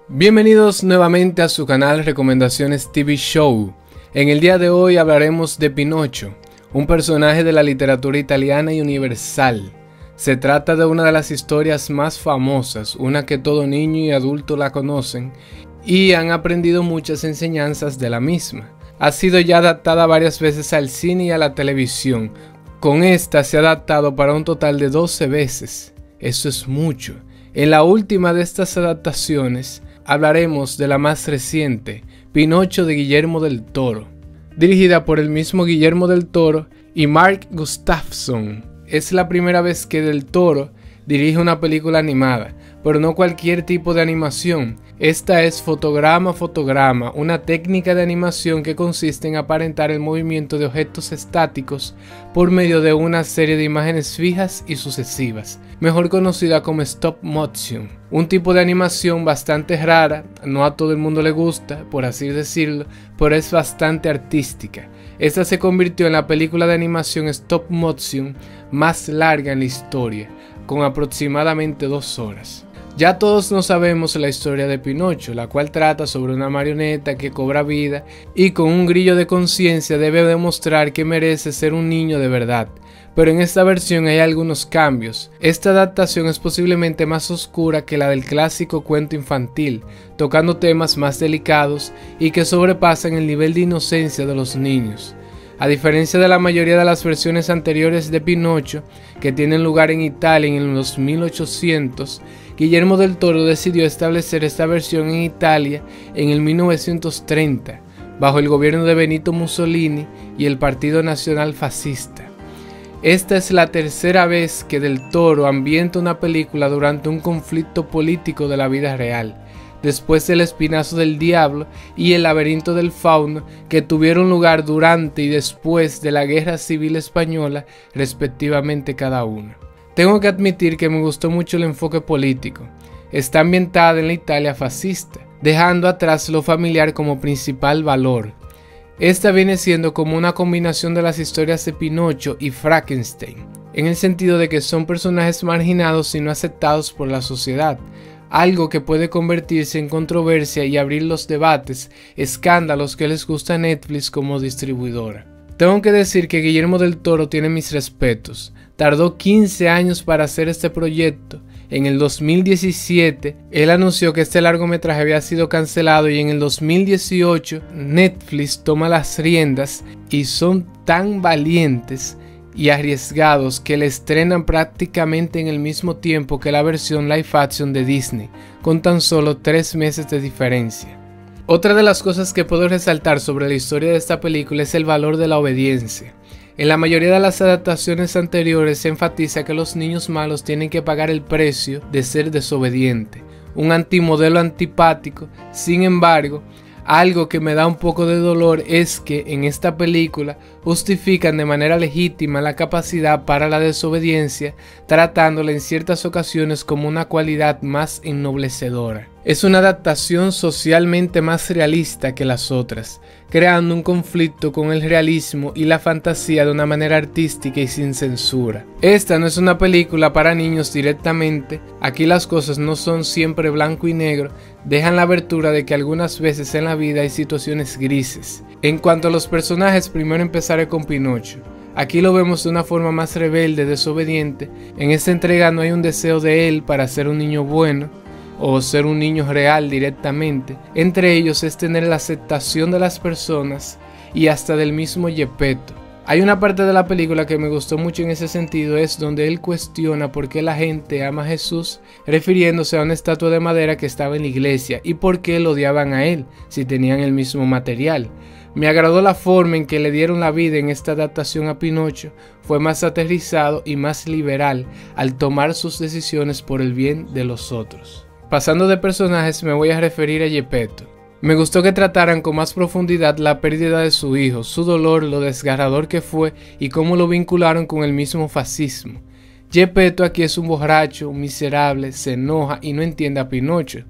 Bienvenidos nuevamente a su canal Recomendaciones TV Show. En el día de hoy hablaremos de Pinocho, un personaje de la literatura italiana y universal. Se trata de una de las historias más famosas, una que todo niño y adulto la conocen y han aprendido muchas enseñanzas de la misma. Ha sido ya adaptada varias veces al cine y a la televisión. Con esta se ha adaptado para un total de 12 veces. Eso es mucho. En la última de estas adaptaciones hablaremos de la más reciente, Pinocho de Guillermo del Toro, dirigida por el mismo Guillermo del Toro y Mark Gustafson. Es la primera vez que Del Toro dirige una película animada, pero no cualquier tipo de animación. Esta es fotograma a fotograma, una técnica de animación que consiste en aparentar el movimiento de objetos estáticos por medio de una serie de imágenes fijas y sucesivas, mejor conocida como stop motion. Un tipo de animación bastante rara, no a todo el mundo le gusta, por así decirlo, pero es bastante artística. Esta se convirtió en la película de animación stop motion más larga en la historia, con aproximadamente 2 horas. Ya todos no sabemos la historia de Pinocho, la cual trata sobre una marioneta que cobra vida y con un grillo de conciencia debe demostrar que merece ser un niño de verdad. Pero en esta versión hay algunos cambios. Esta adaptación es posiblemente más oscura que la del clásico cuento infantil, tocando temas más delicados y que sobrepasan el nivel de inocencia de los niños. A diferencia de la mayoría de las versiones anteriores de Pinocho, que tienen lugar en Italia en los 1800, Guillermo del Toro decidió establecer esta versión en Italia en el 1930, bajo el gobierno de Benito Mussolini y el Partido Nacional Fascista. Esta es la tercera vez que Del Toro ambienta una película durante un conflicto político de la vida real, después del Espinazo del Diablo y El Laberinto del Fauno, que tuvieron lugar durante y después de la Guerra Civil Española, respectivamente cada una. Tengo que admitir que me gustó mucho el enfoque político. Está ambientada en la Italia fascista, dejando atrás lo familiar como principal valor. Esta viene siendo como una combinación de las historias de Pinocho y Frankenstein, en el sentido de que son personajes marginados y no aceptados por la sociedad, algo que puede convertirse en controversia y abrir los debates, escándalos que les gusta a Netflix como distribuidora. Tengo que decir que Guillermo del Toro tiene mis respetos. Tardó 15 años para hacer este proyecto. En el 2017, él anunció que este largometraje había sido cancelado y en el 2018 Netflix toma las riendas y son tan valientes y arriesgados que le estrenan prácticamente en el mismo tiempo que la versión live action de Disney, con tan solo 3 meses de diferencia. Otra de las cosas que puedo resaltar sobre la historia de esta película es el valor de la obediencia. En la mayoría de las adaptaciones anteriores se enfatiza que los niños malos tienen que pagar el precio de ser desobediente, un antimodelo antipático. Sin embargo, algo que me da un poco de dolor es que en esta película justifican de manera legítima la capacidad para la desobediencia, tratándola en ciertas ocasiones como una cualidad más ennoblecedora. Es una adaptación socialmente más realista que las otras, creando un conflicto con el realismo y la fantasía de una manera artística y sin censura. Esta no es una película para niños directamente, aquí las cosas no son siempre blanco y negro, dejan la abertura de que algunas veces en la vida hay situaciones grises. En cuanto a los personajes, primero empezaré con Pinocho. Aquí lo vemos de una forma más rebelde, desobediente. En esta entrega no hay un deseo de él para ser un niño bueno o ser un niño real directamente. Entre ellos es tener la aceptación de las personas y hasta del mismo Geppetto. Hay una parte de la película que me gustó mucho en ese sentido, es donde él cuestiona por qué la gente ama a Jesús, refiriéndose a una estatua de madera que estaba en la iglesia, y por qué lo odiaban a él si tenían el mismo material. Me agradó la forma en que le dieron la vida en esta adaptación a Pinocho, fue más aterrizado y más liberal al tomar sus decisiones por el bien de los otros. Pasando de personajes, me voy a referir a Geppetto. Me gustó que trataran con más profundidad la pérdida de su hijo, su dolor, lo desgarrador que fue y cómo lo vincularon con el mismo fascismo. Geppetto aquí es un borracho, un miserable, se enoja y no entiende a Pinocho.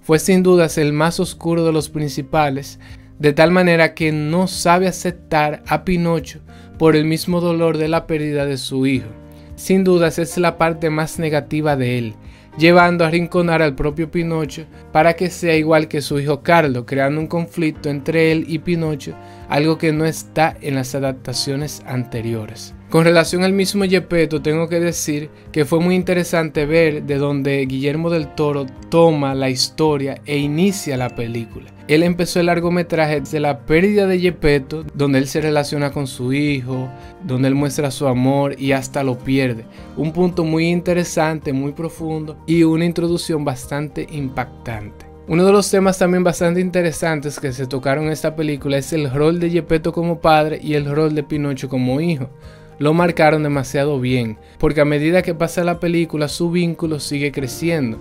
Fue sin dudas el más oscuro de los principales, de tal manera que no sabe aceptar a Pinocho por el mismo dolor de la pérdida de su hijo. Sin dudas es la parte más negativa de él, llevando a arrinconar al propio Pinocho para que sea igual que su hijo Carlo, creando un conflicto entre él y Pinocho, algo que no está en las adaptaciones anteriores. Con relación al mismo Geppetto, tengo que decir que fue muy interesante ver de dónde Guillermo del Toro toma la historia e inicia la película. Él empezó el largometraje desde la pérdida de Geppetto, donde él se relaciona con su hijo, donde él muestra su amor y hasta lo pierde. Un punto muy interesante, muy profundo y una introducción bastante impactante. Uno de los temas también bastante interesantes que se tocaron en esta película es el rol de Geppetto como padre y el rol de Pinocho como hijo. Lo marcaron demasiado bien, porque a medida que pasa la película su vínculo sigue creciendo.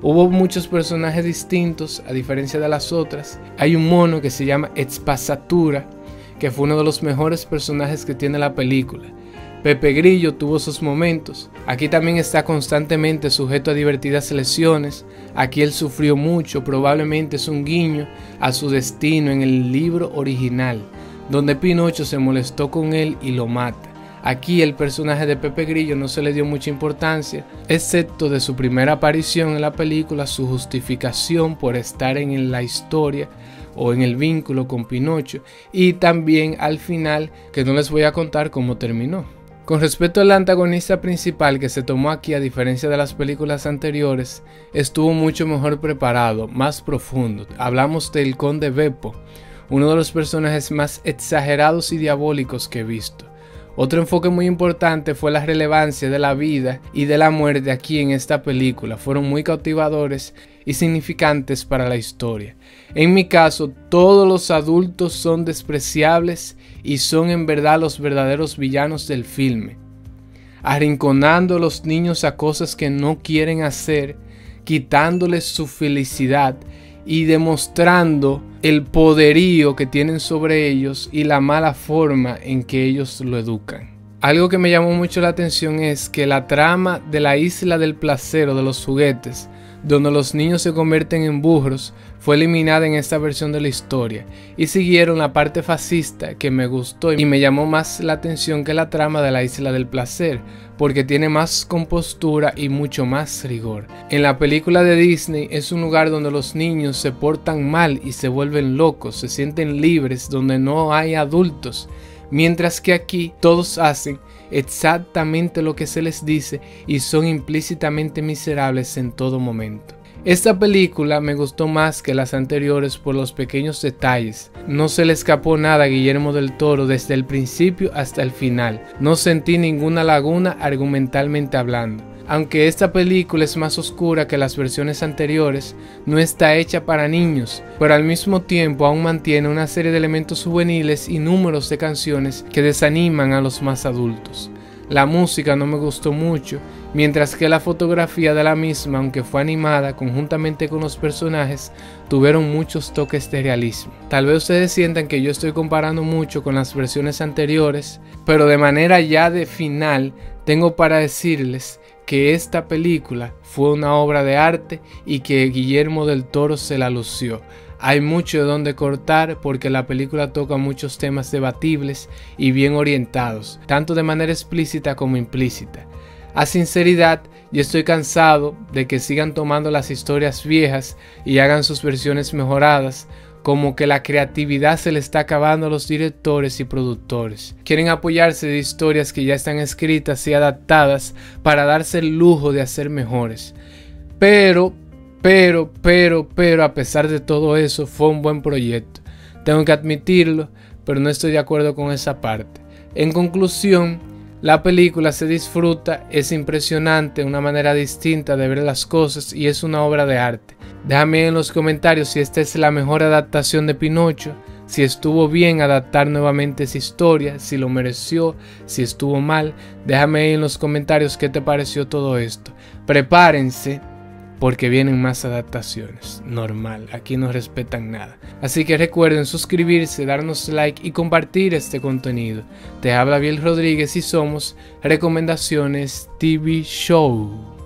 Hubo muchos personajes distintos, a diferencia de las otras. Hay un mono que se llama Spazzatura, que fue uno de los mejores personajes que tiene la película. Pepe Grillo tuvo sus momentos. Aquí también está constantemente sujeto a divertidas lesiones. Aquí él sufrió mucho, probablemente es un guiño a su destino en el libro original, donde Pinocho se molestó con él y lo mata. Aquí el personaje de Pepe Grillo no se le dio mucha importancia, excepto de su primera aparición en la película, su justificación por estar en la historia o en el vínculo con Pinocho, y también al final, que no les voy a contar cómo terminó. Con respecto al antagonista principal que se tomó aquí, a diferencia de las películas anteriores, estuvo mucho mejor preparado, más profundo. Hablamos del Conde Beppo, uno de los personajes más exagerados y diabólicos que he visto. Otro enfoque muy importante fue la relevancia de la vida y de la muerte aquí en esta película. Fueron muy cautivadores y significantes para la historia. En mi caso, todos los adultos son despreciables y son en verdad los verdaderos villanos del filme, arrinconando a los niños a cosas que no quieren hacer, quitándoles su felicidad y demostrando el poderío que tienen sobre ellos y la mala forma en que ellos lo educan. Algo que me llamó mucho la atención es que la trama de la isla del placer o de los juguetes, donde los niños se convierten en burros, fue eliminada en esta versión de la historia y siguieron la parte fascista, que me gustó y me llamó más la atención que la trama de la isla del placer, porque tiene más compostura y mucho más rigor. En la película de Disney es un lugar donde los niños se portan mal y se vuelven locos, se sienten libres, donde no hay adultos, mientras que aquí todos hacen exactamente lo que se les dice y son implícitamente miserables en todo momento. Esta película me gustó más que las anteriores por los pequeños detalles. No se le escapó nada a Guillermo del Toro desde el principio hasta el final. No sentí ninguna laguna argumentalmente hablando. Aunque esta película es más oscura que las versiones anteriores, no está hecha para niños, pero al mismo tiempo aún mantiene una serie de elementos juveniles y números de canciones que desaniman a los más adultos. La música no me gustó mucho, mientras que la fotografía de la misma, aunque fue animada conjuntamente con los personajes, tuvieron muchos toques de realismo. Tal vez ustedes sientan que yo estoy comparando mucho con las versiones anteriores, pero de manera ya de final, tengo para decirles que esta película fue una obra de arte y que Guillermo del Toro se la lució. Hay mucho de donde cortar porque la película toca muchos temas debatibles y bien orientados, tanto de manera explícita como implícita. A sinceridad, yo estoy cansado de que sigan tomando las historias viejas y hagan sus versiones mejoradas, como que la creatividad se le está acabando a los directores y productores. Quieren apoyarse de historias que ya están escritas y adaptadas para darse el lujo de hacer mejores. Pero a pesar de todo eso, fue un buen proyecto. Tengo que admitirlo, pero no estoy de acuerdo con esa parte. En conclusión, la película se disfruta, es impresionante, una manera distinta de ver las cosas y es una obra de arte. Déjame en los comentarios si esta es la mejor adaptación de Pinocho, si estuvo bien adaptar nuevamente esa historia, si lo mereció, si estuvo mal. Déjame en los comentarios qué te pareció todo esto. Prepárense, porque vienen más adaptaciones. Normal, aquí no respetan nada. Así que recuerden suscribirse, darnos like y compartir este contenido. Te habla Biel Rodríguez y somos Recomendaciones TV Show.